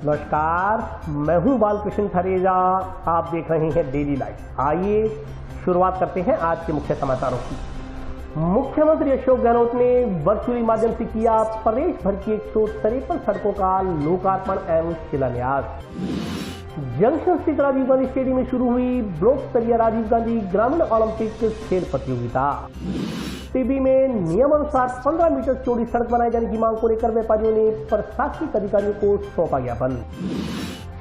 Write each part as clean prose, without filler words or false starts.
नमस्कार, मैं हूं बालकृष्ण थरेजा। आप देख रहे हैं डेली लाइफ। आइए शुरुआत करते हैं आज के मुख्य समाचारों की। मुख्यमंत्री अशोक गहलोत ने वर्चुअली माध्यम से किया प्रदेश भर की 153 सड़कों का लोकार्पण एवं शिलान्यास। जंक्शन स्थित राजीव गांधी स्टेडियम में शुरू हुई ब्लॉक स्तरीय राजीव गांधी ग्रामीण ओलंपिक खेल प्रतियोगिता। टीबी में नियमानुसार 15 मीटर चौड़ी सड़क बनाए जाने की मांग को लेकर व्यापारियों ने प्रशासनिक अधिकारियों को सौंपा ज्ञापन।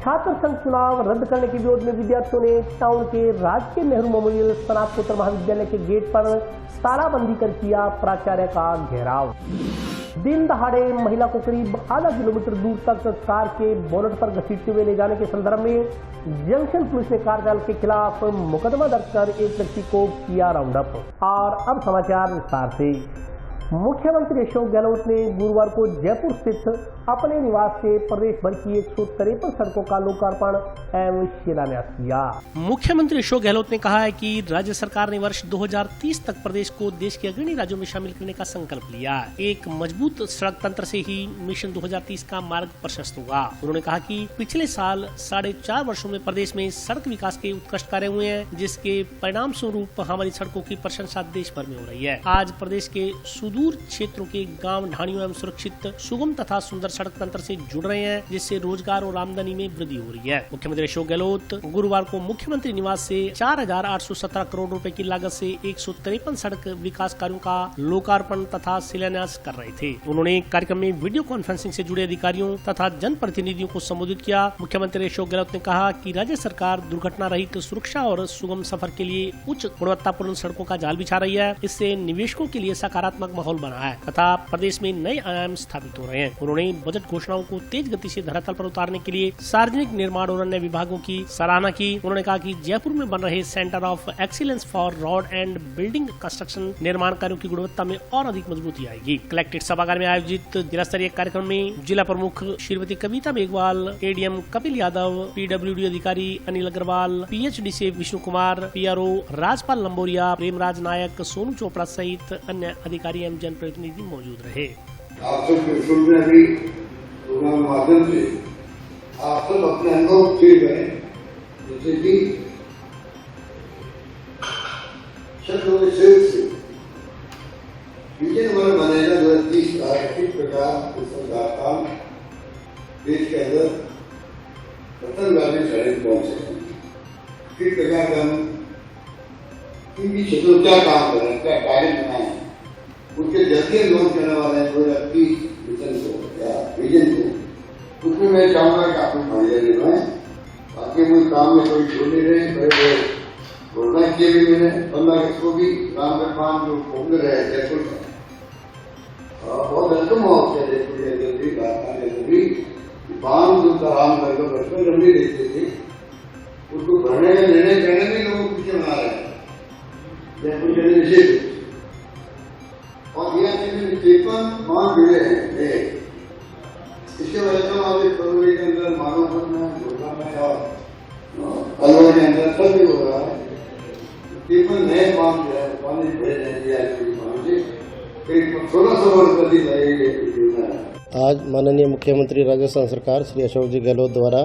छात्र संघ चुनाव रद्द करने के विरोध में विद्यार्थियों ने टाउन के राजकीय नेहरू मेमोरियल स्नातकोत्तर महाविद्यालय के गेट पर तालाबंदी कर किया प्राचार्य का घेराव। दिन दहाड़े महिला को करीब आधा किलोमीटर दूर तक कार के बोनट पर घसीटते हुए ले जाने के संदर्भ में जंक्शन पुलिस ने कार चालक के खिलाफ मुकदमा दर्ज कर एक व्यक्ति को किया राउंड अप। और अब समाचार विस्तार से। मुख्यमंत्री अशोक गहलोत ने गुरुवार को जयपुर स्थित अपने निवास से प्रदेश भर की 153 सड़कों का लोकार्पण एवं शिलान्यास किया। मुख्यमंत्री अशोक गहलोत ने कहा है कि राज्य सरकार ने वर्ष 2030 तक प्रदेश को देश के अग्रणी राज्यों में शामिल करने का संकल्प लिया। एक मजबूत सड़क तंत्र से ही मिशन 2030 का मार्ग प्रशस्त होगा। उन्होंने कहा कि पिछले साल 4.5 वर्षों में प्रदेश में सड़क विकास के उत्कृष्ट कार्य हुए हैं, जिसके परिणाम स्वरूप हमारी सड़कों की प्रशंसा देश भर में हो रही है। आज प्रदेश के सुदूर क्षेत्रों के गांव ढाणियों एवं सुरक्षित, सुगम तथा सुंदर सड़क तंत्र से जुड़ रहे हैं, जिससे रोजगार और आमदनी में वृद्धि हो रही है। मुख्यमंत्री अशोक गहलोत गुरुवार को मुख्यमंत्री निवास से 4,817 करोड़ रुपए की लागत से 153 सड़क विकास कार्यों का लोकार्पण तथा शिलान्यास कर रहे थे। उन्होंने कार्यक्रम में वीडियो कॉन्फ्रेंसिंग से जुड़े अधिकारियों तथा जनप्रतिनिधियों को संबोधित किया। मुख्यमंत्री अशोक गहलोत ने कहा कि राज्य सरकार दुर्घटना रहित सुरक्षा और सुगम सफर के लिए उच्च गुणवत्तापूर्ण सड़कों का जाल बिछा रही है। इससे निवेशकों के लिए सकारात्मक माहौल बना है तथा प्रदेश में नए आयाम स्थापित हो रहे हैं। उन्होंने बजट घोषणाओं को तेज गति से धरातल पर उतारने के लिए सार्वजनिक निर्माण और अन्य विभागों की सराहना की। उन्होंने कहा कि जयपुर में बन रहे centre of excellence for road and building construction निर्माण कार्यों की गुणवत्ता में और अधिक मजबूती आएगी। कलेक्ट्रेट सभागार में आयोजित जिला स्तरीय कार्यक्रम में जिला प्रमुख श्रीमती कविता मेघवाल, एडीएम कपिल यादव, पीडब्ल्यूडी अधिकारी अनिल अग्रवाल, पीएचडी से विष्णु कुमार, पीआरओ राजपाल लंबोरिया, प्रेमराज नायक, सोनू चोपड़ा सहित अन्य अधिकारी एवं जनप्रतिनिधि मौजूद रहे। आप सब सुन रहे भी प्रोग्राम माध्यम से आप सब अपने अनुभव शेयर करें, जैसे कि शब्दों के शेर से विजन हमारा बनेगा 2030 का। किस प्रकार सरकार का देश के अंदर रतनवादी सड़क पहुंचे, किस प्रकार का हम किन क्षेत्रों क्या काम कर रहे हैं, क्या कार्य बनाए हैं, उसके जल्दी लॉन्च करने वाले हैं 2030 मिशन को या विजन को। उसमें मैं चाहूंगा कि आप लोग भागीदारी निभाएं, बाकी मुझे काम में कोई छोड़ नहीं रहे। बड़े घोषणा किए भी मैंने 15 अगस्त को भी राम निर्माण जो पॉपुलर है जयपुर में, बहुत वेलकम हो जयपुर के अंदर भी, राजस्थान के अंदर भी बांध जो आराम करके बचपन लंबी देखते थे, उसको भरने का निर्णय करने में लोग पीछे बना रहे हैं। जयपुर के निषेध और यह पेपर मान जुड़े हैं। इसके वजह से हमारे फरवरी के अंदर मानवपुर में, गोला में और अलवर के अंदर सब भी हो रहा है। पेपर नए मान जो है पानी भेज से करीब 1600 रुपये लगेगी। आज माननीय मुख्यमंत्री राजस्थान सरकार श्री अशोक जी गहलोत द्वारा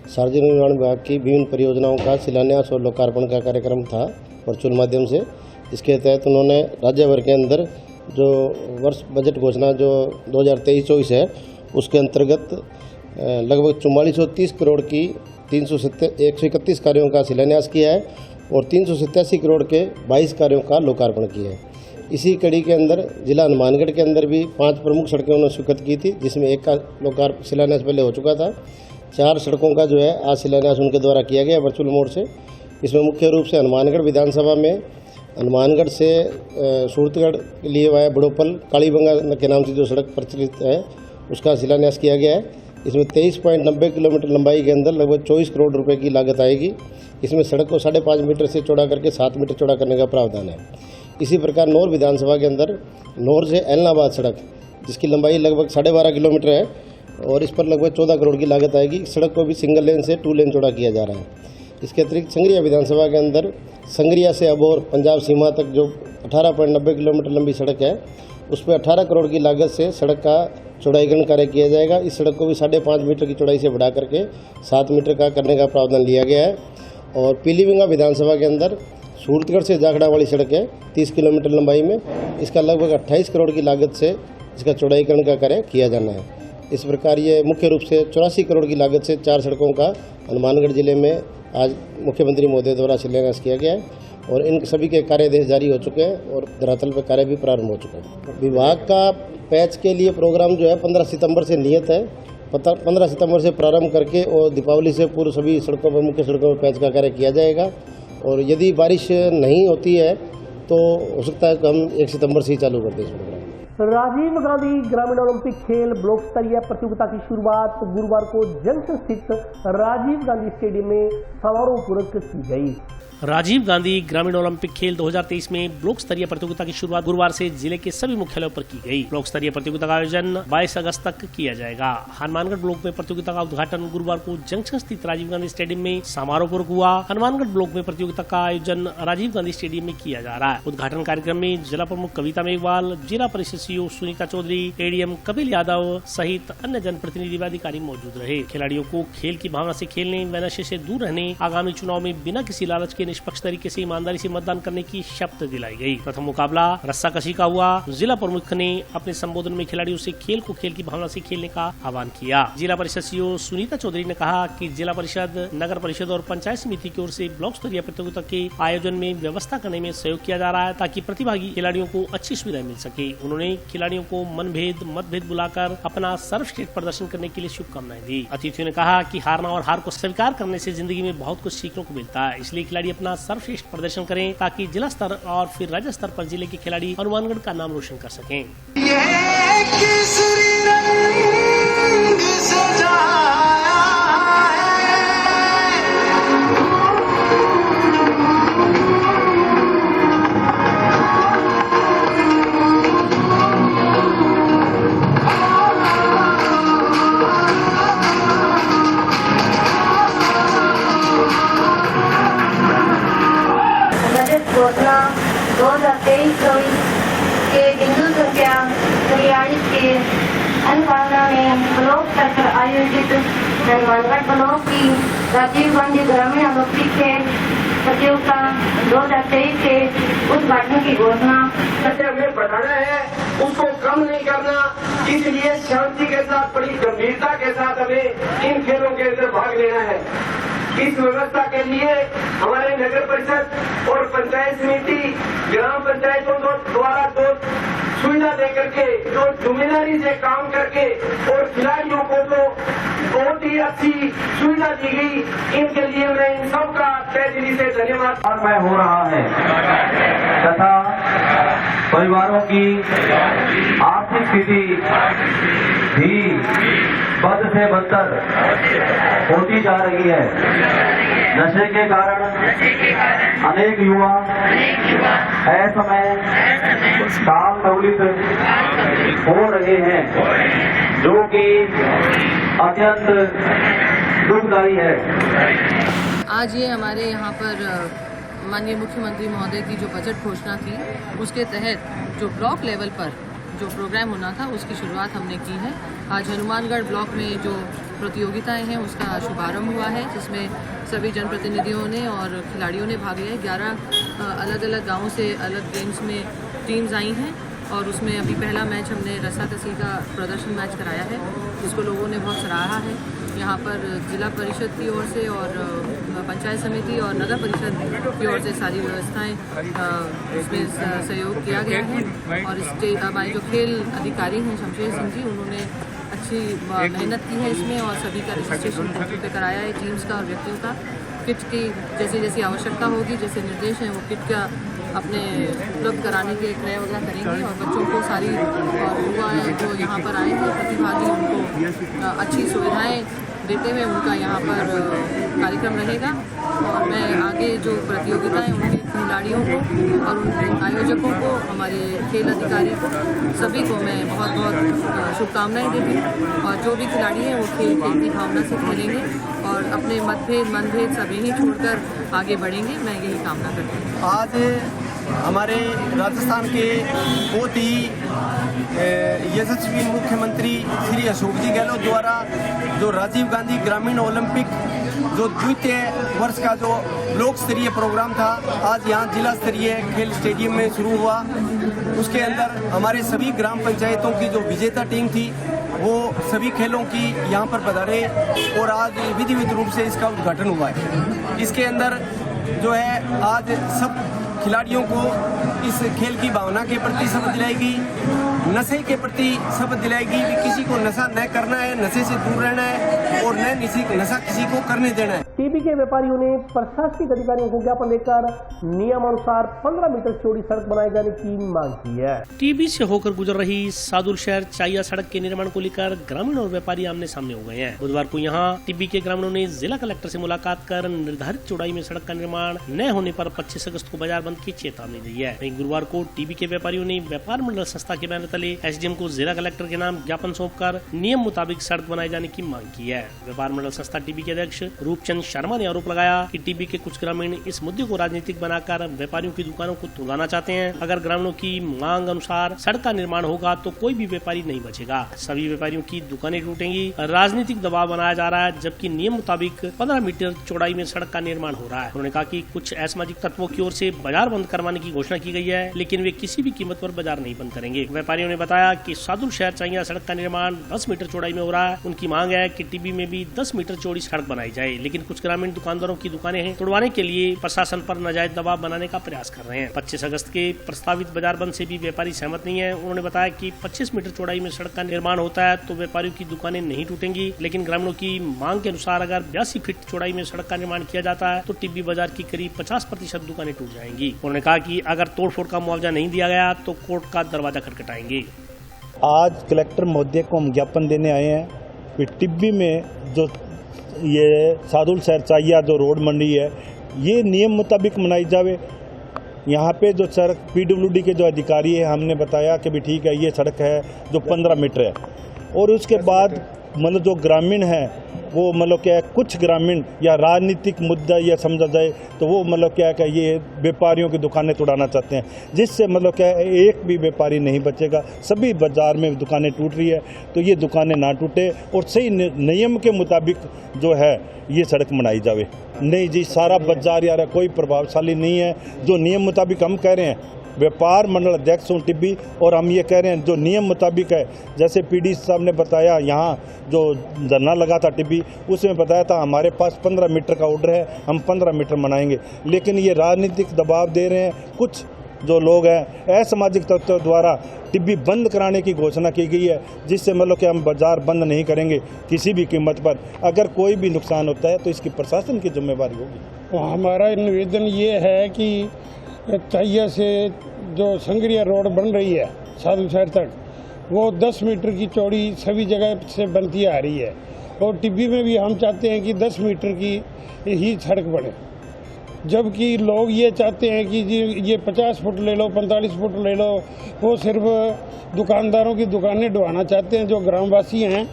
सार्वजनिक निर्माण विभाग की विभिन्न परियोजनाओं का शिलान्यास और लोकार्पण का कार्यक्रम था वर्चुअल माध्यम से। इसके तहत उन्होंने राज्य भर के अंदर जो वर्ष बजट घोषणा जो 2023-24 है, उसके अंतर्गत लगभग 4430 करोड़ की 131 कार्यों का शिलान्यास किया है और 387 करोड़ के 22 कार्यों का लोकार्पण किया है। इसी कड़ी के अंदर जिला हनुमानगढ़ के अंदर भी 5 प्रमुख सड़कें उन्होंने स्वीकृत की थी, जिसमें एक का शिलान्यास पहले हो चुका था। 4 सड़कों का जो है आज शिलान्यास उनके द्वारा किया गया वर्चुअल मोड से। इसमें मुख्य रूप से हनुमानगढ़ विधानसभा में हनुमानगढ़ से सूरतगढ़ के लिए वाया बड़ोपल कालीबंगा के नाम से जो सड़क प्रचलित है, उसका शिलान्यास किया गया है। इसमें 23.90 किलोमीटर लंबाई के अंदर लगभग 24 करोड़ रुपए की लागत आएगी। इसमें सड़क को 5.5 मीटर से चौड़ा करके 7 मीटर चौड़ा करने का प्रावधान है। इसी प्रकार नौर विधानसभा के अंदर नौर से एलनाबाद सड़क, जिसकी लंबाई लगभग 12.5 किलोमीटर है और इस पर लगभग 14 करोड़ की लागत आएगी। सड़क को भी सिंगल लेन से 2 लेन चौड़ा किया जा रहा है। इसके अतिरिक्त संगरिया विधानसभा के अंदर संगरिया से अबोर पंजाब सीमा तक जो 18.90 किलोमीटर लंबी सड़क है, उस पर 18 करोड़ की लागत से सड़क का चौड़ाईकरण कार्य किया जाएगा। इस सड़क को भी 5.5 मीटर की चौड़ाई से बढ़ा करके 7 मीटर का करने का प्रावधान लिया गया है। और पीलीभींगा विधानसभा के अंदर सूरतगढ़ से जाखड़ा वाली सड़क है 30 किलोमीटर लंबाई में, इसका लगभग 28 करोड़ की लागत से इसका चौड़ाईकरण का कार्य किया जाना है। इस प्रकार ये मुख्य रूप से 84 करोड़ की लागत से 4 सड़कों का हनुमानगढ़ जिले में आज मुख्यमंत्री महोदय द्वारा शिलान्यास किया गया है और इन सभी के कार्यादेश जारी हो चुके हैं और धरातल पर कार्य भी प्रारंभ हो चुका है। विभाग का पैच के लिए प्रोग्राम जो है 15 सितंबर से नियत है। 15 सितंबर से प्रारंभ करके और दीपावली से पूर्व सभी सड़कों पर, मुख्य सड़कों पर पैच का कार्य किया जाएगा। और यदि बारिश नहीं होती है तो हो सकता है कि हम 1 सितंबर से ही चालू कर दें इस प्रोग्राम। राजीव गांधी ग्रामीण ओलंपिक खेल ब्लॉक स्तरीय प्रतियोगिता की शुरुआत गुरुवार को जंक्शन स्थित राजीव गांधी स्टेडियम में समारोहपूर्वक की गई। राजीव गांधी ग्रामीण ओलंपिक खेल 2023 में ब्लॉक स्तरीय प्रतियोगिता की शुरुआत गुरुवार से जिले के सभी मुख्यालयों पर की गई। ब्लॉक स्तरीय प्रतियोगिता का आयोजन 22 अगस्त तक किया जाएगा। हनुमानगढ़ ब्लॉक में प्रतियोगिता का उद्घाटन गुरुवार को जंक्शन स्थित राजीव गांधी स्टेडियम में समारोहपूर्वक हुआ। हनुमानगढ़ ब्लॉक में प्रतियोगिता का आयोजन राजीव गांधी स्टेडियम में किया जा रहा है। उद्घाटन कार्यक्रम में जिला प्रमुख कविता मेघवाल, जिला परिषद सीईओ सुनीता चौधरी, एडीएम कपिल यादव सहित अन्य जनप्रतिनिधि व अधिकारी मौजूद रहे। खिलाड़ियों को खेल की भावना से खेलने व नशे से दूर रहने, आगामी चुनाव में बिना किसी लालच के निष्पक्ष तरीके से ईमानदारी से मतदान करने की शपथ दिलाई गई। प्रथम मुकाबला रस्साकशी का हुआ। जिला प्रमुख ने अपने संबोधन में खिलाड़ियों से खेल को खेल की भावना से खेलने का आह्वान किया। जिला परिषद सीईओ सुनीता चौधरी ने कहा कि जिला परिषद, नगर परिषद और पंचायत समिति की ओर से ब्लॉक स्तरीय प्रतियोगिता के आयोजन में व्यवस्था करने में सहयोग किया जा रहा है ताकि प्रतिभागी खिलाड़ियों को अच्छी सुविधाएं मिल सके। उन्होंने खिलाड़ियों को मतभेद बुलाकर अपना सर्वश्रेष्ठ प्रदर्शन करने के लिए शुभकामनाएं दी। अतिथियों ने कहा कि हारना और हार को स्वीकार करने से जिंदगी में बहुत कुछ सीखने को मिलता है, इसलिए खिलाड़ी अपना सर्वश्रेष्ठ प्रदर्शन करें ताकि जिला स्तर और फिर राज्य स्तर पर जिले के खिलाड़ी हनुमानगढ़ का नाम रोशन कर सकें। घोषणा 2023 के बिंदु संख्या 43 के अनुपालना में ब्लॉक स्तर पर आयोजित हनुमानगढ़ ब्लॉक की राजीव गांधी ग्रामीण ओलंपिक खेल प्रतियोगिता 2023 के उद्घाटन की घोषणा हमें बढ़ाना है, उसको कम नहीं करना। इसलिए शांति के साथ, बड़ी गंभीरता के साथ हमें इन खेलों के अंदर भाग लेना है। इस व्यवस्था के लिए हमारे नगर परिषद और पंचायत समिति, ग्राम पंचायतों द्वारा जो सुविधा दे करके, जो जिम्मेदारी से काम करके और खिलाड़ियों को जो बहुत ही अच्छी सुविधा दी गई, इनके लिए मैं इन सबका तहे दिल से धन्यवाद। और मैं हो रहा है तथा परिवारों की आर्थिक स्थिति भी बद से बदतर होती जा रही है। नशे के कारण अनेक युवा असमय काम नवलित हो रहे हैं, जो कि अत्यंत दुखदायी है। आज ये हमारे यहाँ पर माननीय मुख्यमंत्री महोदय की जो बजट घोषणा थी, उसके तहत जो ब्लॉक लेवल पर जो प्रोग्राम होना था उसकी शुरुआत हमने की है। आज हनुमानगढ़ ब्लॉक में जो प्रतियोगिताएं हैं उसका शुभारंभ हुआ है, जिसमें सभी जनप्रतिनिधियों ने और खिलाड़ियों ने भाग लिया है। 11 अलग अलग गाँवों से अलग गेम्स में टीम्स आई हैं और उसमें अभी पहला मैच हमने रस्साकशी का प्रदर्शन मैच कराया है, जिसको लोगों ने बहुत सराहा है। यहाँ पर जिला परिषद की ओर से और पंचायत समिति और नगर परिषद की ओर से सारी व्यवस्थाएं उसमें सहयोग किया गया है। और हमारे जो खेल अधिकारी हैं शमशेर सिंह जी, उन्होंने अच्छी मेहनत की है इसमें और सभी का रजिस्ट्रेशन पे कराया है, टीम्स का और व्यक्तियों का। किट की जैसी जैसी आवश्यकता होगी, जैसे निर्देश हैं, वो किट का अपने उपलब्ध कराने के क्रय वगैरह करेंगे। और बच्चों को सारी युवा जो यहाँ पर आए हैं प्रतिभागी, उनको अच्छी सुविधाएं देते हुए उनका यहाँ पर कार्यक्रम रहेगा। और मैं आगे जो प्रतियोगिताएं उनके खिलाड़ियों को और उनके आयोजकों को, हमारे खेल अधिकारी को, सभी को मैं बहुत बहुत शुभकामनाएं देती हूँ। और जो भी खिलाड़ी हैं वो खेल की भावना से खेलेंगे और अपने मनभेद सब यही छोड़कर आगे बढ़ेंगे, मैं यही कामना करती हूँ। आज हमारे राजस्थान के बहुत ही यशस्वी मुख्यमंत्री श्री अशोक जी गहलोत द्वारा जो राजीव गांधी ग्रामीण ओलंपिक जो द्वितीय वर्ष का जो ब्लॉक स्तरीय प्रोग्राम था, आज यहाँ जिला स्तरीय खेल स्टेडियम में शुरू हुआ। उसके अंदर हमारे सभी ग्राम पंचायतों की जो विजेता टीम थी वो सभी खेलों की यहाँ पर पधारे और आज विधिवत रूप से इसका उद्घाटन हुआ है। इसके अंदर जो है आज सब खिलाड़ियों को इस खेल की भावना के प्रति शपथ दिलाएगी, नशे के प्रति शपथ दिलाएगी कि किसी को नशा न करना है, नशे से दूर रहना है और न नशा किसी को करने देना है। टीबी के व्यापारियों ने प्रशासनिक अधिकारियों को ज्ञापन देकर नियमानुसार 15 मीटर चौड़ी सड़क बनाए जाने की मांग की है। टीबी से होकर गुजर रही सादुल शहर चाइया सड़क के निर्माण को लेकर ग्रामीण और व्यापारी आमने सामने हो गए हैं। बुधवार को यहाँ टीबी के ग्रामीणों ने जिला कलेक्टर से मुलाकात कर निर्धारित चौड़ाई में सड़क का निर्माण न होने पर 25 अगस्त को बाजार बंद की चेतावनी दी है। वहीं गुरुवार को टीबी के व्यापारियों ने व्यापार मंडल संस्था के बैनर तले एसडीएम को जिला कलेक्टर के नाम ज्ञापन सौंपकर नियम मुताबिक सड़क बनाए जाने की मांग की है। व्यापार मंडल संस्था टीबी के अध्यक्ष रूपचंद शर्मा ने आरोप लगाया कि टीबी के कुछ ग्रामीण इस मुद्दे को राजनीतिक बनाकर व्यापारियों की दुकानों को तोड़ना चाहते हैं। अगर ग्रामीणों की मांग अनुसार सड़क का निर्माण होगा तो कोई भी व्यापारी नहीं बचेगा, सभी व्यापारियों की दुकानें टूटेंगी। राजनीतिक दबाव बनाया जा रहा है, जबकि नियम मुताबिक 15 मीटर चौड़ाई में सड़क का निर्माण हो रहा है। उन्होंने कहा कि कुछ असामाजिक तत्वों की ओर से बाजार बंद करवाने की घोषणा की गई है, लेकिन वे किसी भी कीमत पर बाजार नहीं बंद करेंगे। व्यापारियों ने बताया कि सादुल शहर चाइया सड़क का निर्माण 10 मीटर चौड़ाई में हो रहा है। उनकी मांग है कि टीबी में भी 10 मीटर चौड़ी सड़क बनाई जाए, लेकिन कुछ ग्रामीण दुकानदारों की दुकानें हैं तोड़वाने के लिए प्रशासन पर नाजायज दबाव बनाने का प्रयास कर रहे हैं। 25 अगस्त के प्रस्तावित बाजार बंद से भी व्यापारी सहमत नहीं है। उन्होंने बताया कि 25 मीटर चौड़ाई में सड़क का निर्माण होता है तो व्यापारियों की दुकानें नहीं टूटेंगी, लेकिन ग्रामीणों की मांग के अनुसार अगर 82 फीट चौड़ाई में सड़क का निर्माण किया जाता है तो टिब्बी बाजार की करीब 50% दुकानें टूट जाएंगी। उन्होंने कहा कि अगर तोड़फोड़ का मुआवजा नहीं दिया गया तो कोर्ट का दरवाजा खटखटाएंगे। आज कलेक्टर महोदय को हम ज्ञापन देने आए हैं कि टिब्बी में जो ये सादुल शहर चाइया जो रोड मंडी है ये नियम मुताबिक बनाई जावे। यहाँ पे जो सड़क पीडब्ल्यूडी के जो अधिकारी है हमने बताया कि भी ठीक है ये सड़क है जो 15 मीटर है, और उसके बाद मतलब जो ग्रामीण है वो मतलब क्या है कुछ ग्रामीण या राजनीतिक मुद्दा या समझा जाए तो वो मतलब क्या है कि ये व्यापारियों की दुकानें तोड़ाना चाहते हैं, जिससे मतलब क्या है एक भी व्यापारी नहीं बचेगा। सभी बाजार में दुकानें टूट रही है तो ये दुकानें ना टूटे और सही नियम के मुताबिक जो है ये सड़क बनाई जावे। नहीं जी, सारा बाजार यार कोई प्रभावशाली नहीं है। जो नियम मुताबिक हम कह रहे हैं, व्यापार मंडल अध्यक्ष हूँ टिब्बी, और हम ये कह रहे हैं जो नियम मुताबिक है, जैसे पीडी साहब ने बताया यहाँ जो धरना लगा था टिब्बी उसमें बताया था हमारे पास 15 मीटर का ऑर्डर है, हम 15 मीटर बनाएंगे, लेकिन ये राजनीतिक दबाव दे रहे हैं। कुछ जो लोग हैं असामाजिक तत्वों द्वारा टिब्बी बंद कराने की घोषणा की गई है, जिससे मतलब कि हम बाजार बंद नहीं करेंगे किसी भी कीमत पर। अगर कोई भी नुकसान होता है तो इसकी प्रशासन की जिम्मेवारी होगी। हमारा निवेदन ये है कि चाइया से जो संगरिया रोड बन रही है सादुल शहर तक, वो 10 मीटर की चौड़ी सभी जगह से बनती आ रही है, और टिब्बी में भी हम चाहते हैं कि 10 मीटर की ही सड़क बने, जबकि लोग ये चाहते हैं कि ये 50 फुट ले लो, 45 फुट ले लो। वो सिर्फ दुकानदारों की दुकानें ढवाना चाहते हैं जो ग्रामवासी हैं,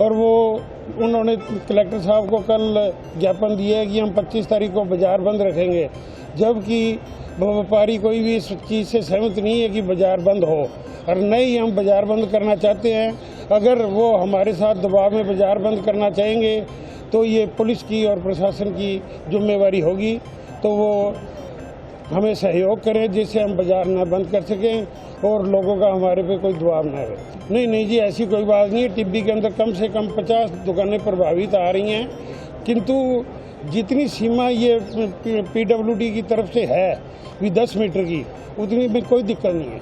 और वो उन्होंने कलेक्टर साहब को कल ज्ञापन दिया है कि हम 25 तारीख को बाजार बंद रखेंगे, जबकि व्यापारी कोई भी इस चीज़ से सहमत नहीं है कि बाजार बंद हो, और नहीं हम बाजार बंद करना चाहते हैं। अगर वो हमारे साथ दबाव में बाजार बंद करना चाहेंगे तो ये पुलिस की और प्रशासन की जिम्मेवारी होगी, तो वो हमें सहयोग करें जिससे हम बाजार न बंद कर सकें और लोगों का हमारे पे कोई दबाव न रहे। नहीं जी, ऐसी कोई बात नहीं है। टिब्बी के अंदर कम से कम 50 दुकानें प्रभावित आ रही हैं, किंतु जितनी सीमा ये पीडब्ल्यूडी की तरफ से है भी 10 मीटर की, उतनी भी कोई दिक्कत नहीं है।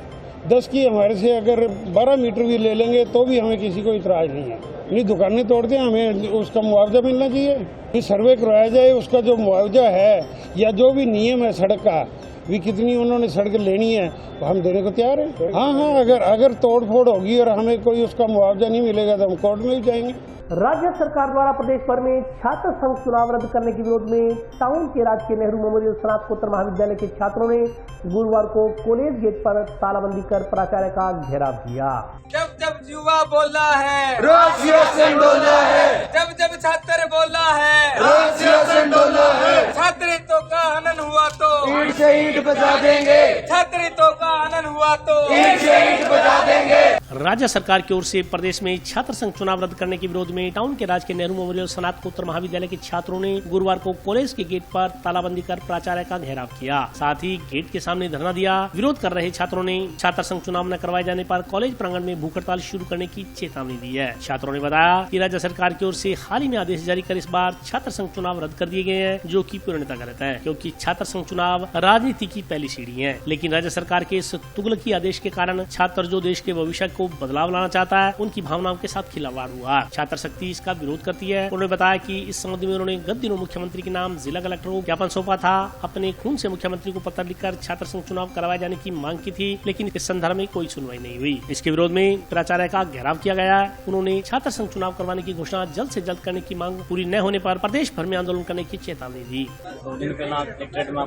10 की हमारे से अगर 12 मीटर भी ले लेंगे तो भी हमें किसी को इतराज नहीं है। नहीं, दुकानें तोड़ दें, हमें उसका मुआवजा मिलना चाहिए। सर्वे करवाया जाए, उसका जो मुआवजा है या जो भी नियम है सड़क का, भी कितनी उन्होंने सड़क लेनी है हम देने को तैयार हैं। हाँ, अगर तोड़ फोड़ होगी और हमें कोई उसका मुआवजा नहीं मिलेगा तो हम कोर्ट में भी जाएंगे। राज्य सरकार द्वारा प्रदेश भर में छात्र संघ चुनाव रद्द करने के विरोध में टाउन के राजकीय नेहरू मेमोरियल स्नातकोत्तर महाविद्यालय के छात्रों ने गुरुवार को कॉलेज गेट पर तालाबंदी कर प्राचार्य का घेराव किया। जब जब युवा बोलना है, रोज सियासत बोलना है। जब जब छात्र बोलना है, रोज सियासत बोलना है। छात्रों का हनन हुआ तो पीठ से ईंट बजा देंगे, छात्रों का आनंद हुआ तो ईंट से ईंट बजा देंगे। राज्य सरकार की ओर से प्रदेश में छात्र संघ चुनाव रद्द करने के विरोध में टाउन के राजकीय नेहरू मेमोरियल स्नातकोत्तर महाविद्यालय के छात्रों ने गुरुवार को कॉलेज के गेट पर तालाबंदी कर प्राचार्य का घेराव किया। साथ ही गेट के सामने धरना दिया। विरोध कर रहे छात्रों ने छात्र संघ चुनाव न करवाए जाने पर कॉलेज प्रांगण में भूख हड़ताल शुरू करने की चेतावनी दी है। छात्रों ने बताया कि राज्य सरकार की ओर से हाल ही में आदेश जारी कर इस बार छात्र संघ चुनाव रद्द कर दिए गए हैं, जो कि पूर्णतः गलत है, क्योंकि छात्र संघ चुनाव राजनीति की पहली सीढ़ी है। लेकिन राज्य सरकार के इस तुगलकी आदेश के कारण छात्र जो देश के भविष्य को बदलाव लाना चाहता है, उनकी भावनाओं के साथ खिलवाड़ हुआ। छात्र शक्ति इसका विरोध करती है। उन्होंने बताया कि इस संबंध में उन्होंने गत दिनों मुख्यमंत्री के नाम जिला कलेक्टर को ज्ञापन सौंपा था। अपने खून से मुख्यमंत्री को पत्र लिखकर छात्र संघ चुनाव करवाए जाने की मांग की थी, लेकिन इस संदर्भ में कोई सुनवाई नहीं हुई। इसके विरोध में प्राचार्य का घेराव किया गया है। उन्होंने छात्र संघ चुनाव करवाने की घोषणा जल्द से जल्द करने की मांग पूरी न होने पर प्रदेश भर में आंदोलन करने की चेतावनी दी। 2 दिन पहला कलेक्ट्रेट में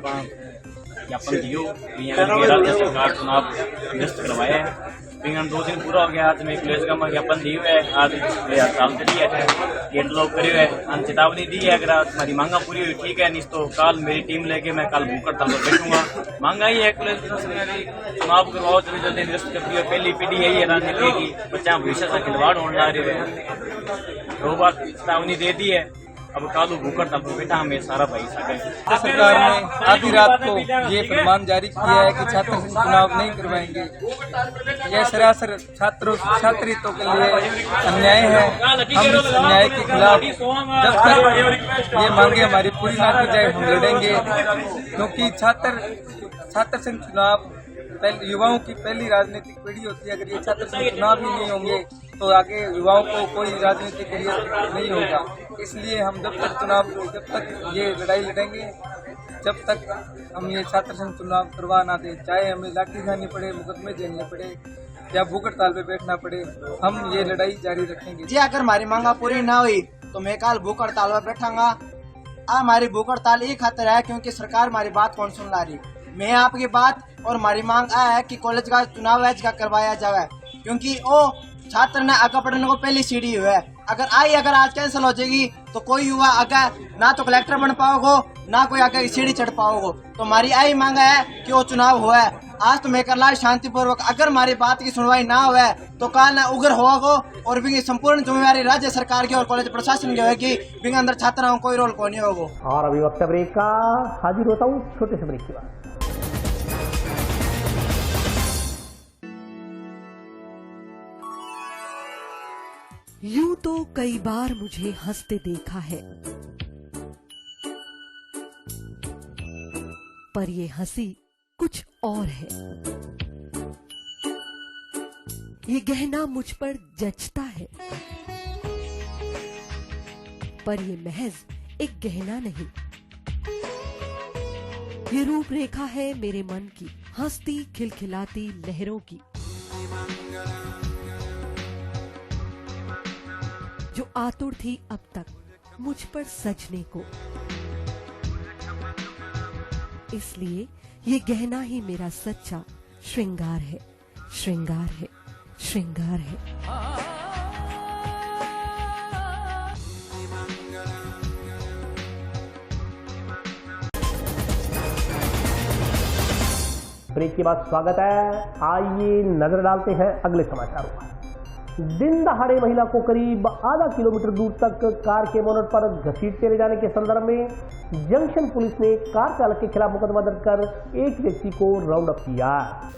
ज्ञापन दियो राज्य सरकार चुनाव निरस्त करवाया है। 2 दिन पूरा हो गया। आज मैं कॉलेज का ज्ञापन दी है। आज हड़ताल करी है, गेट लॉक करियो है, चेतावनी दी है। अगर हमारी मांगा पूरी हुई ठीक है, नहीं तो कल मेरी टीम लेके मैं कल भूख हड़ताल पर बैठूंगा। मांगा ही है कॉलेज प्रशासन चुनाव करवाओ, जल्दी जल्दी निरस्त कर दियो। पहली पीढ़ी यही है राजनीति की, बच्चा भविष्य से खिलवाड़ होने लग रही है। 2 बार चेतावनी दे दी है। अब कालू भूख हड़ताल पर बैठा हमें सारा भाई सके। सरकार ने आधी रात को ये फरमान जारी किया है कि छात्र संघ चुनाव नहीं करवाएंगे। यह सरासर छात्रों के लिए अन्याय है। हम इस अन्याय के खिलाफ जब तक ये मांगे हमारी पूरी ना की जाए हम लड़ेंगे, क्योंकि छात्र संघ चुनाव युवाओं की पहली राजनीतिक पीढ़ी होती है। अगर ये छात्र संघ चुनाव ही नहीं होंगे तो आगे युवाओं को कोई राजनीतिक करियर नहीं होगा। इसलिए हम जब तक ये लड़ाई लड़ेंगे, जब तक हम ये छात्र संघ चुनाव करवा ना दें, चाहे हमें लाठी खानी पड़े, मुकदमे झेलने पड़े या भूख हड़ताल पे बैठना पड़े, हम ये लड़ाई जारी रखेंगे। जी अगर हमारी मांगा पूरी ना हुई तो मैं कल भूख हड़ताल पर बैठांगा। हमारी भूख हड़ताल ये खातर है क्योंकि सरकार हमारी बात कौन सुन ला रही। मैं आपकी बात और हमारी मांग है कि कॉलेज का चुनाव का करवाया जाए, क्योंकि वो छात्र ने आगे बढ़ने को पहली सीढ़ी हुआ है। अगर आज कैंसिल हो जाएगी तो कोई युवा आगे ना तो कलेक्टर बन पाओगे, ना कोई आगे सीढ़ी चढ़ पाओगे। तो हमारी यही मांग है कि वो चुनाव हुआ है। आज तो मैं कर ला शांतिपूर्वक। अगर हमारी बात की सुनवाई ना हुआ तो कल उग्र होगा और भी संपूर्ण जिम्मेवारी राज्य सरकार की और कॉलेज प्रशासन की होगी। बिना अंदर छात्राओं कोई रोल को नहीं होगा। और अभी वक्त ब्रेक का हाजिर होता हूँ छोटे से ब्रेक के बाद। यूं तो कई बार मुझे हंसते देखा है, पर ये हंसी कुछ और है। ये गहना मुझ पर जचता है, पर ये महज एक गहना नहीं। ये रूपरेखा है मेरे मन की, हंसती खिलखिलाती लहरों की, जो आतुर थी अब तक मुझ पर सजने को। इसलिए ये गहना ही मेरा सच्चा श्रृंगार है, श्रृंगार है, श्रृंगार है। ब्रेक के बाद स्वागत है। आइए नजर डालते हैं अगले समाचारों पर। दिन दहाड़े महिला को करीब आधा किलोमीटर दूर तक कार के बोनट पर घसीटते ले जाने के संदर्भ में जंक्शन पुलिस ने कार चालक के खिलाफ मुकदमा दर्ज कर एक व्यक्ति को राउंड अप किया।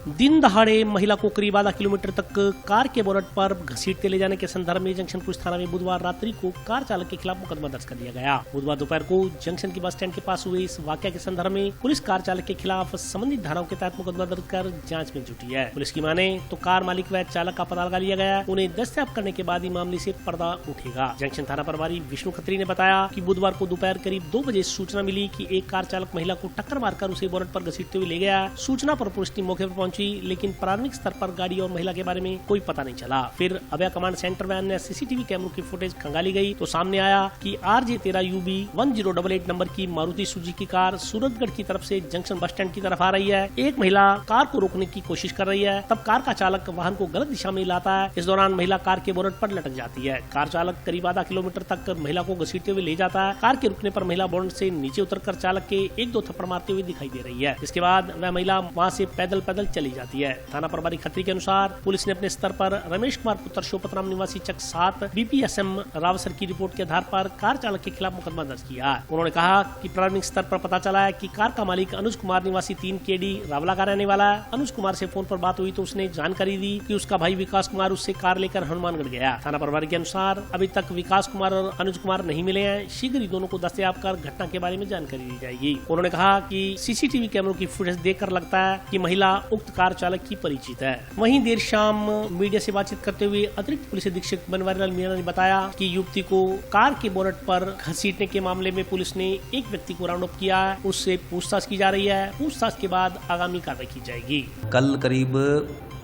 दिन दहाड़े महिला को करीब आधा किलोमीटर तक कार के बोनट पर घसीटते ले जाने के संदर्भ में जंक्शन पुलिस थाना में बुधवार रात्रि को कार चालक के खिलाफ मुकदमा दर्ज कर दिया गया। बुधवार दोपहर को जंक्शन के बस स्टैंड के पास हुए इस वाकया के संदर्भ में पुलिस कार चालक के खिलाफ संबंधित धाराओं के तहत मुकदमा दर्ज कर जाँच में जुटी है। पुलिस की माने तो कार मालिक व चालक का पता लगा लिया गया। उन्हें दस्तयाब करने के बाद ही मामले से पर्दा उठेगा। जंक्शन थाना प्रभारी विष्णु खत्री ने बताया कि बुधवार को दोपहर करीब 2 बजे सूचना मिली कि एक कार चालक महिला को टक्कर मारकर उसे बोनट पर घसीटते हुए ले गया। सूचना पर पुलिस टीम मौके पर पहुंची, लेकिन प्रारंभिक स्तर पर गाड़ी और महिला के बारे में कोई पता नहीं चला। फिर अभय कमांड सेंटर में अन्य सीसीटीवी कैमरों की फुटेज खंगाली गई तो सामने आया कि RJ13UB 1088 नंबर की मारुति सुजुकी कार सूरतगढ़ की तरफ से जंक्शन बस स्टैंड की तरफ आ रही है। एक महिला कार को रोकने की कोशिश कर रही है, तब कार का चालक वाहन को गलत दिशा में लाता है। इस दौरान महिला कार के बोनट पर लटक जाती है। कार चालक करीब आधा किलोमीटर तक महिला को घसीटते हुए ले जाता है। कार के रुकने पर महिला बोनट से नीचे उतरकर चालक के 1-2 थप्पड़ मारते हुए दिखाई दे रही है। इसके बाद वह महिला वहां से पैदल चली जाती है। थाना प्रभारी खत्री के अनुसार पुलिस ने अपने स्तर पर रमेश कुमार पुत्र शोपतराम निवासी चक 7 BPSM रावसर की रिपोर्ट के आधार पर कार चालक के खिलाफ मुकदमा दर्ज किया। उन्होंने कहा कि प्राथमिक स्तर पर पता चला है कि कार का मालिक अनुज कुमार निवासी 3 KD रावला का रहने वाला है। अनुज कुमार से फोन पर बात हुई तो उसने जानकारी दी कि उसका भाई विकास कुमार उससे कार लेकर हनुमानगढ़ गया। थाना प्रभारी के अनुसार अभी तक विकास कुमार और अनुज कुमार नहीं मिले हैं। शीघ्र ही दोनों को दस्तयाब कर घटना के बारे में जानकारी दी जाएगी। उन्होंने कहा कि CCTV कैमरों की फुटेज देखकर लगता है कि महिला उक्त कार चालक की परिचित है। वहीं देर शाम मीडिया से बातचीत करते हुए अतिरिक्त पुलिस अधीक्षक बनवारीलाल मीणा ने बताया कि युवती को कार के बोनट पर घसीटने के मामले में पुलिस ने एक व्यक्ति को राउंड अप किया है। उससे पूछताछ की जा रही है। पूछताछ के बाद आगामी कार्रवाई की जाएगी। कल करीब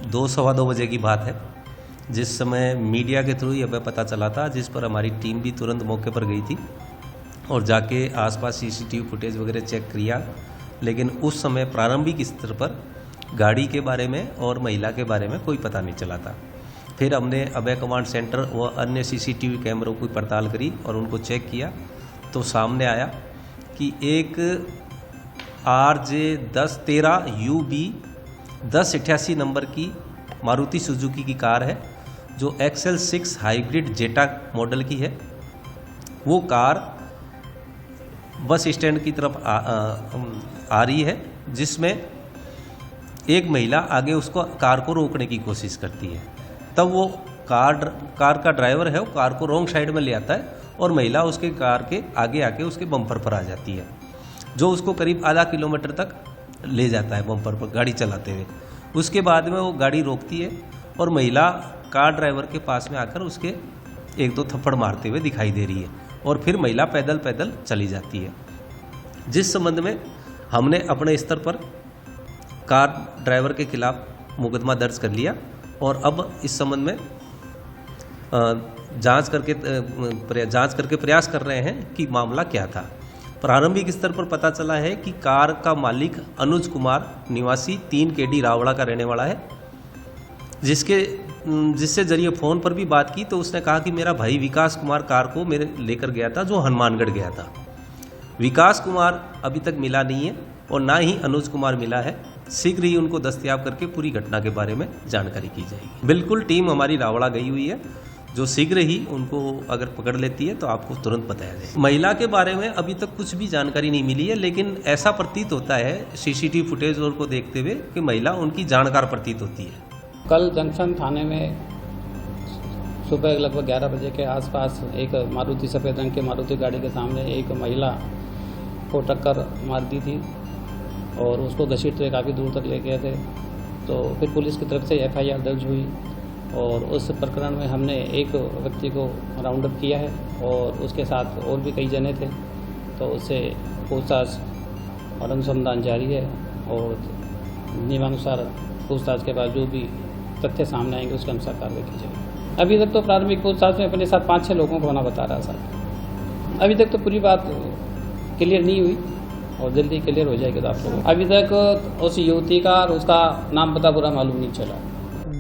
2-2:15 बजे की बात है, जिस समय मीडिया के थ्रू यह पता चला था, जिस पर हमारी टीम भी तुरंत मौके पर गई थी और जाके आसपास CCTV फुटेज वगैरह चेक किया। लेकिन उस समय प्रारंभिक स्तर पर गाड़ी के बारे में और महिला के बारे में कोई पता नहीं चला था। फिर हमने अभय कमांड सेंटर व अन्य CCTV कैमरों की पड़ताल करी और उनको चेक किया तो सामने आया कि एक RJ 1013 UB 1088 नंबर की मारुति सुजुकी की कार है, जो XL6 हाइब्रिड जेटा मॉडल की है। वो कार बस स्टैंड की तरफ आ रही है, जिसमें एक महिला आगे उसको कार को रोकने की कोशिश करती है। तब वो कार का ड्राइवर है, वो कार को रॉन्ग साइड में ले आता है और महिला उसके कार के आगे आके उसके बम्पर पर आ जाती है, जो उसको करीब आधा किलोमीटर तक ले जाता है बम्पर पर गाड़ी चलाते हुए। उसके बाद में वो गाड़ी रोकती है और महिला कार ड्राइवर के पास में आकर उसके 1-2 थप्पड़ मारते हुए दिखाई दे रही है और फिर महिला पैदल चली जाती है। जिस संबंध में हमने अपने स्तर पर कार ड्राइवर के खिलाफ मुकदमा दर्ज कर लिया और अब इस संबंध में जांच करके प्रयास कर रहे हैं कि मामला क्या था। प्रारंभिक स्तर पर पता चला है कि कार का मालिक अनुज कुमार निवासी 3 KD रावड़ा का रहने वाला है, जिससे जरिए फ़ोन पर भी बात की तो उसने कहा कि मेरा भाई विकास कुमार कार को मेरे लेकर गया था, जो हनुमानगढ़ गया था। विकास कुमार अभी तक मिला नहीं है और ना ही अनुज कुमार मिला है। शीघ्र ही उनको दस्तयाब करके पूरी घटना के बारे में जानकारी की जाएगी। बिल्कुल टीम हमारी रावड़ा गई हुई है, जो शीघ्र ही उनको अगर पकड़ लेती है तो आपको तुरंत बताया जाएगा। महिला के बारे में अभी तक कुछ भी जानकारी नहीं मिली है, लेकिन ऐसा प्रतीत होता है CCTV फुटेज और को देखते हुए कि महिला उनकी जानकार प्रतीत होती है। कल जंक्शन थाने में सुबह लगभग 11 बजे के आसपास एक मारुति सफ़ेद रंग की मारुति गाड़ी के सामने एक महिला को टक्कर मार दी थी और उसको घसीटते हुए काफ़ी दूर तक ले गए थे। तो फिर पुलिस की तरफ से FIR दर्ज हुई और उस प्रकरण में हमने एक व्यक्ति को राउंड अप किया है और उसके साथ और भी कई जने थे। तो उससे पूछताछ और अनुसंधान जारी है और नियमानुसार पूछताछ के बाद जो भी तथ्य सामने आएंगे उसके अनुसार कार्रवाई की जाएगी। अभी तक तो प्राथमिक पूछताछ में अपने साथ 5-6 लोगों को होना बता रहा सर। अभी तक तो पूरी बात क्लियर नहीं हुई और जल्दी क्लियर हो जाएगी तो आप लोगों को। अभी तक उस युवती का और उसका नाम पता पूरा मालूम नहीं चला।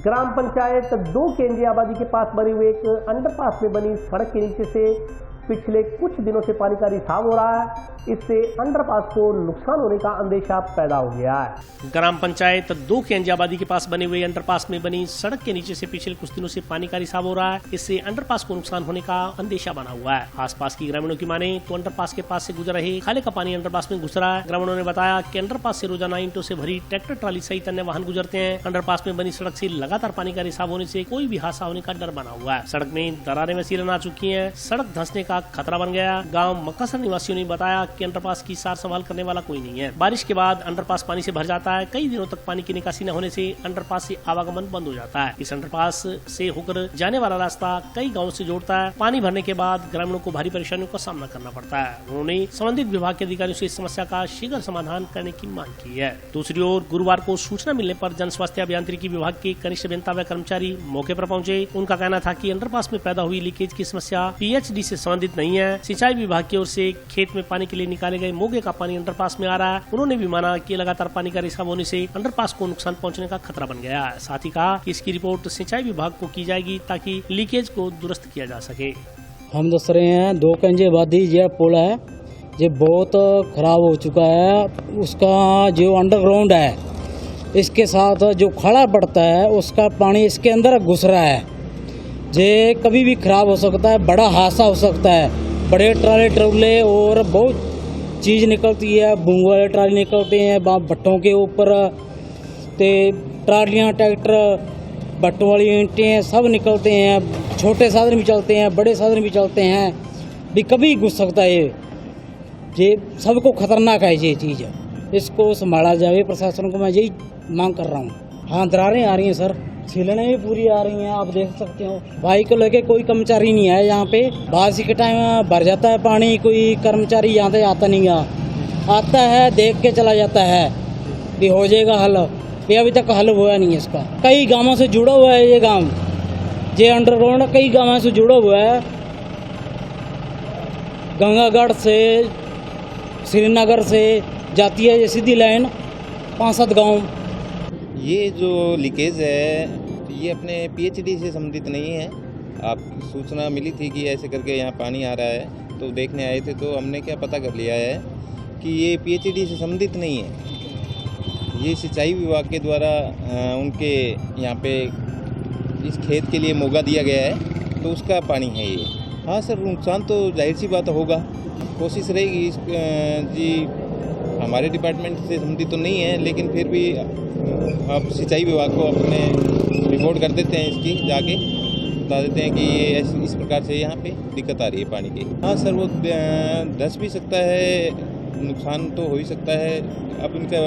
ग्राम पंचायत 2 केंद्रीय आबादी के पास बने हुए एक अंडरपास में बनी सड़क के नीचे से पिछले कुछ दिनों से पानी का रिसाव हो रहा है। इससे अंडरपास को नुकसान होने का अंदेशा पैदा हो गया है। ग्राम पंचायत 2 केंद्रीय आबादी के पास बने हुए अंडरपास में बनी सड़क के नीचे से पिछले कुछ दिनों से पानी का रिसाव हो रहा है। इससे अंडरपास को नुकसान होने का अंदेशा बना हुआ है। आसपास की ग्रामीणों की माने तो अंडरपास के पास से गुजर रहे खाले का पानी अंडरपास में घुस रहा है। ग्रामीणों ने बताया कि अंडरपास से रोजाना ईंटों से भरी ट्रैक्टर ट्राली सहित अन्य वाहन गुजरते हैं। अंडरपास में बनी सड़क से लगातार पानी का रिसाव होने से कोई भी हादसा होने का डर बना हुआ है। सड़क में दरारें वसीलन आ चुकी है। सड़क धंसने का खतरा बन गया। गाँव मक्कासर निवासियों ने बताया कि अंडरपास की सार संभाल करने वाला कोई नहीं है। बारिश के बाद अंडरपास पानी से भर जाता है। कई दिनों तक पानी की निकासी न होने से अंडरपास से आवागमन बंद हो जाता है। इस अंडरपास से होकर जाने वाला रास्ता कई गाँवों से जोड़ता है। पानी भरने के बाद ग्रामीणों को भारी परेशानियों का सामना करना पड़ता है। उन्होंने संबंधित विभाग के अधिकारियों से इस समस्या का शीघ्र समाधान करने की मांग की है। दूसरी ओर गुरुवार को सूचना मिलने पर जन स्वास्थ्य अभियांत्रिकी विभाग के कनिष्ठ अभियंता व कर्मचारी मौके पर पहुंचे। उनका कहना था कि अंडरपास में पैदा हुई लीकेज की समस्या PHD से संबंधित संबंधित नहीं है। सिंचाई विभाग की ओर से खेत में पानी के लिए निकाले गए मोगे का पानी अंडरपास में आ रहा है। उन्होंने भी माना कि लगातार पानी का रिसाव होने से अंडरपास को नुकसान पहुंचने का खतरा बन गया है। साथ ही कहा कि इसकी रिपोर्ट सिंचाई विभाग को की जाएगी ताकि लीकेज को दुरुस्त किया जा सके। हम दस रहे हैं 2 कंजे वादी यह पुल है, ये बहुत खराब हो चुका है। उसका जो अंडरग्राउंड है, इसके साथ जो खड़ा पड़ता है उसका पानी इसके अंदर घुस रहा है। ये कभी भी खराब हो सकता है, बड़ा हादसा हो सकता है। बड़े ट्राले ट्रोले और बहुत चीज़ निकलती है, बूंग वाले ट्राले निकलते हैं भट्टों के ऊपर, ट्रालियाँ, ट्रैक्टर, भट्टों वाली ईंटें सब निकलते हैं। छोटे साधन भी चलते हैं, बड़े साधन भी चलते हैं, भी कभी घुस सकता है। ये सबको खतरनाक है ये चीज़, इसको संभाला जाए प्रशासन को, मैं यही मांग कर रहा हूँ। हाँ, दरारें आ रही हैं सर, छिलने भी पूरी आ रही हैं, आप देख सकते हो। बाइक को लेके कोई कर्मचारी नहीं है यहाँ पे। बारिश के टाइम भर जाता है पानी, कोई कर्मचारी यहाँ से आता नहीं है, आता है देख के चला जाता है भी हो जाएगा हल। ये अभी तक हल हुआ नहीं है इसका। कई गांवों से जुड़ा हुआ है ये गांव, ये अंडरग्राउंड कई गांवों से जुड़ा हुआ है। गंगागढ़ से, श्रीनगर से जाती है ये सीधी लाइन 5-7 गांव। ये जो लीकेज है ये अपने पीएचडी से संबंधित नहीं है। आप सूचना मिली थी कि ऐसे करके यहाँ पानी आ रहा है, तो देखने आए थे, तो हमने क्या पता कर लिया है कि ये पीएचडी से संबंधित नहीं है। ये सिंचाई विभाग के द्वारा उनके यहाँ पे इस खेत के लिए मोगा दिया गया है, तो उसका पानी है ये। हाँ सर, नुकसान तो जाहिर सी बात होगा, कोशिश रहेगी जी। हमारे डिपार्टमेंट से संबंधित तो नहीं है, लेकिन फिर भी आप सिंचाई विभाग को अपने रिपोर्ट कर देते हैं, इसकी जाके बता देते हैं कि ये इस प्रकार से यहाँ पे दिक्कत आ रही है पानी की। हाँ सर, वो धस भी सकता है, नुकसान तो हो ही सकता है। अब इनका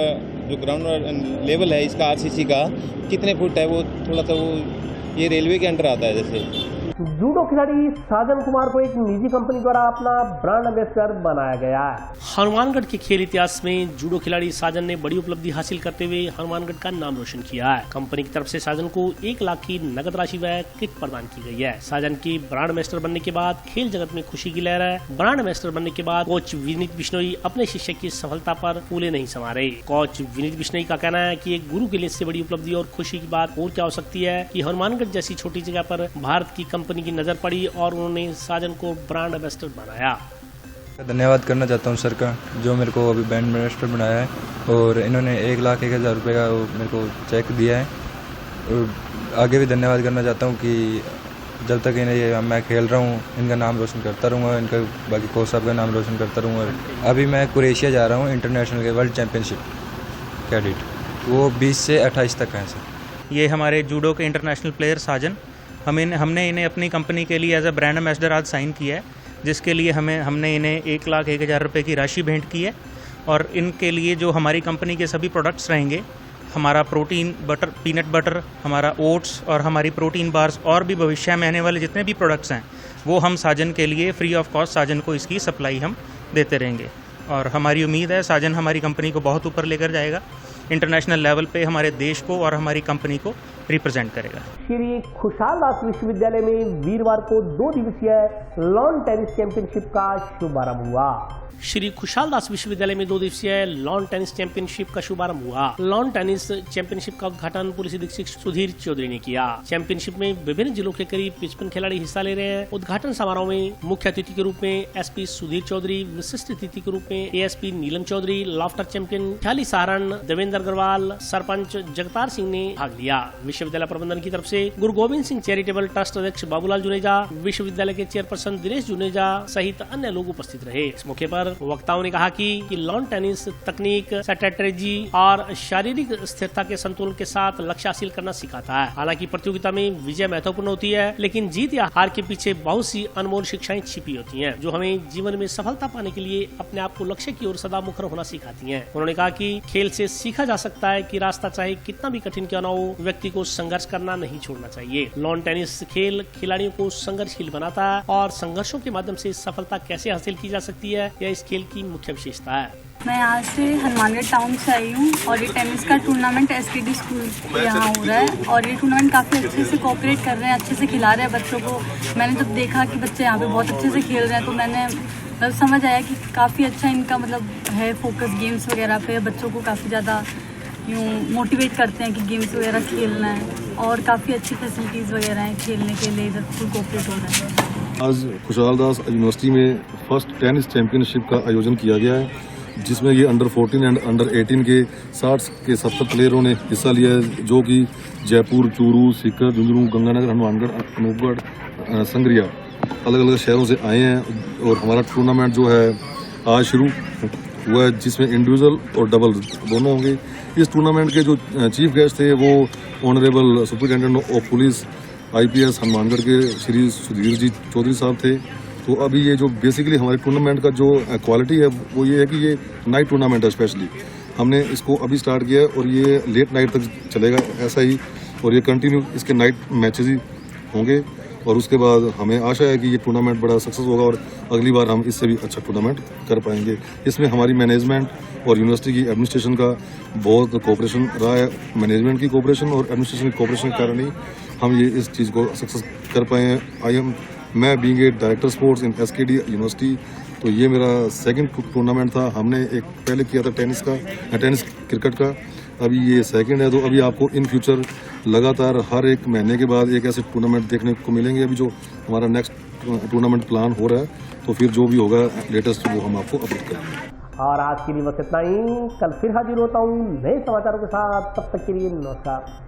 जो ग्राउंड लेवल है इसका आरसीसी का कितने फुट है, वो थोड़ा सा वो ये रेलवे के अंडर आता है। जैसे जूडो खिलाड़ी साजन कुमार को एक निजी कंपनी द्वारा अपना ब्रांड एम्बेसडर बनाया गया है। हनुमानगढ़ के खेल इतिहास में जूडो खिलाड़ी साजन ने बड़ी उपलब्धि हासिल करते हुए हनुमानगढ़ का नाम रोशन किया है। कंपनी की तरफ से साजन को 1 लाख की नगद राशि व किट प्रदान की गई है। साजन की ब्रांड एम्बेसडर बनने के बाद खेल जगत में खुशी की लहर है। ब्रांड एम्बेसडर बनने के बाद कोच विनीत बिश्नोई अपने शिष्य की सफलता पर फूले नहीं समा रहे। कोच विनीत बिश्नोई का कहना है कि एक गुरु के लिए इससे बड़ी उपलब्धि और खुशी की बात और क्या हो सकती है कि हनुमानगढ़ जैसी छोटी जगह पर भारत की कंपनी की नजर पड़ी और उन्होंने साजन को ब्रांड एम्बेसडर बनाया। धन्यवाद करना चाहता हूं सर का, जो मेरे को अभी ब्रांड एम्बेसडर बनाया है, और इन्होंने 1,01,000 रुपये का मेरे को चेक दिया है। और आगे भी धन्यवाद करना चाहता हूं कि जब तक इन्हें मैं खेल रहा हूं इनका नाम रोशन करता रहूँगा, इनका बाकी कोच साहब का नाम रोशन करता रहूँगा। अभी मैं क्रोएशिया जा रहा हूँ इंटरनेशनल के वर्ल्ड चैम्पियनशिप कैडेट, वो 20 से 28 तक हैं सर। ये हमारे जूडो के इंटरनेशनल प्लेयर साजन, हमने इन्हें अपनी कंपनी के लिए एज अ ब्रांड एम्बेसडर आज साइन किया है, जिसके लिए हमने इन्हें 1,01,000 रुपये की राशि भेंट की है। और इनके लिए जो हमारी कंपनी के सभी प्रोडक्ट्स रहेंगे, हमारा प्रोटीन बटर, पीनट बटर, हमारा ओट्स और हमारी प्रोटीन बार्स और भी भविष्य में आने वाले जितने भी प्रोडक्ट्स हैं, वो हम साजन के लिए फ्री ऑफ कॉस्ट साजन को इसकी सप्लाई हम देते रहेंगे। और हमारी उम्मीद है साजन हमारी कंपनी को बहुत ऊपर लेकर जाएगा, इंटरनेशनल लेवल पे हमारे देश को और हमारी कंपनी को रिप्रेजेंट करेगा। श्री खुशहाल दास विश्वविद्यालय में वीरवार को 2 दिवसीय लॉन टेनिस चैंपियनशिप का शुभारंभ हुआ। श्री खुशहाल दास विश्वविद्यालय में 2 दिवसीय लॉन टेनिस चैंपियनशिप का शुभारंभ हुआ। लॉन टेनिस चैंपियनशिप का उद्घाटन पुलिस अधीक्षक सुधीर चौधरी ने किया। चैंपियनशिप में विभिन्न जिलों के करीब 55 खिलाड़ी हिस्सा ले रहे हैं। उद्घाटन समारोह में मुख्य अतिथि के रूप में एसपी सुधीर चौधरी, विशिष्ट अतिथि के रूप में ASP Neelam Chaudhary, laughter champion ख्याली सहारण देवेंद्र अग्रवाल, सरपंच जगतार सिंह ने भाग लिया। विश्वविद्यालय प्रबंधन की तरफ से गुरु गोविंद सिंह चैरिटेबल ट्रस्ट अध्यक्ष बाबूलाल जुनेजा, विश्वविद्यालय के चेयरपर्सन दिनेश जुनेजा सहित अन्य लोग उपस्थित रहे। इस मौके पर वक्ताओं ने कहा कि लॉन टेनिस तकनीक, स्ट्रैटेजी और शारीरिक स्थिरता के संतुलन के साथ लक्ष्य हासिल करना सिखाता है। हालांकि प्रतियोगिता में विजय महत्वपूर्ण होती है, लेकिन जीत या हार के पीछे बहुत सी अनमोल शिक्षाएं छिपी होती हैं, जो हमें जीवन में सफलता पाने के लिए अपने आप को लक्ष्य की ओर सदा मुखर होना सिखाती हैं। उन्होंने कहा कि खेल से सीखा जा सकता है कि रास्ता चाहे कितना भी कठिन क्यों न हो, व्यक्ति को संघर्ष करना नहीं छोड़ना चाहिए। लॉन टेनिस खेल खिलाड़ियों को संघर्षशील बनाता है और संघर्षों के माध्यम से सफलता कैसे हासिल की जा सकती है, यह इस खेल की मुख्य विशेषता है। मैं यहाँ से हनुमानगढ़ टाउन से आई हूँ और ये टेनिस का टूर्नामेंट एसकेडी स्कूल यहाँ हो रहा है और ये टूर्नामेंट काफ़ी अच्छे से कोऑपरेट कर रहे हैं, अच्छे से खिला रहे हैं बच्चों को। मैंने जब देखा कि बच्चे यहाँ पे बहुत अच्छे से खेल रहे हैं तो मैंने मतलब समझ आया कि काफ़ी अच्छा इनका मतलब है फोकस गेम्स वगैरह पे। बच्चों को काफ़ी ज़्यादा यूँ मोटिवेट करते हैं कि गेम्स वगैरह खेलना है और काफ़ी अच्छी फैसिलिटीज़ वगैरह हैं खेलने के लिए, इधर फुल कोऑपरेट हो रहा है। आज खुशहाल दास यूनिवर्सिटी में फर्स्ट टेनिस चैंपियनशिप का आयोजन किया गया है, जिसमें ये अंडर 14 एंड अंडर 18 के 60 के 70 प्लेयरों ने हिस्सा लिया है, जो कि जयपुर, चूरू, सीकर, झुंझुनू, गंगानगर, हनुमानगढ़, अनूपगढ़, संगरिया अलग अलग शहरों से आए हैं। और हमारा टूर्नामेंट जो है आज शुरू हुआ है, जिसमें इंडिविजुअल और डबल दोनों होंगे। इस टूर्नामेंट के जो चीफ गेस्ट थे वो honourable superintendent of police IPS Hanumangarh के श्री सुधीर जी चौधरी साहब थे। तो अभी ये जो बेसिकली हमारे टूर्नामेंट का जो क्वालिटी है वो ये है कि ये नाइट टूर्नामेंट है। स्पेशली हमने इसको अभी स्टार्ट किया है और ये लेट नाइट तक चलेगा ऐसा ही, और ये कंटिन्यू इसके नाइट मैचेस ही होंगे। और उसके बाद हमें आशा है कि ये टूर्नामेंट बड़ा सक्सेस होगा और अगली बार हम इससे भी अच्छा टूर्नामेंट कर पाएंगे। इसमें हमारी मैनेजमेंट और यूनिवर्सिटी की एडमिनिस्ट्रेशन का बहुत कोऑपरेशन रहा है। मैनेजमेंट की कोऑपरेशन और एडमिनिस्ट्रेशन की कोऑपरेशन के कारण ही हम ये इस चीज़ को सक्सेस कर पाए हैं। मैं being a director sports in SKD university, तो ये मेरा सेकंड टूर्नामेंट था। हमने एक पहले किया था टेनिस क्रिकेट का, अभी ये सेकंड है। तो अभी आपको इन फ्यूचर लगातार हर एक महीने के बाद एक ऐसे टूर्नामेंट देखने को मिलेंगे। अभी जो हमारा नेक्स्ट टूर्नामेंट प्लान हो रहा है, तो फिर जो भी होगा लेटेस्ट वो हम आपको अपडेट करेंगे। और आज के लिए बस इतना ही। कल फिर हाजिर होता हूँ नए समाचारों के साथ, तब तक के लिए नमस्कार।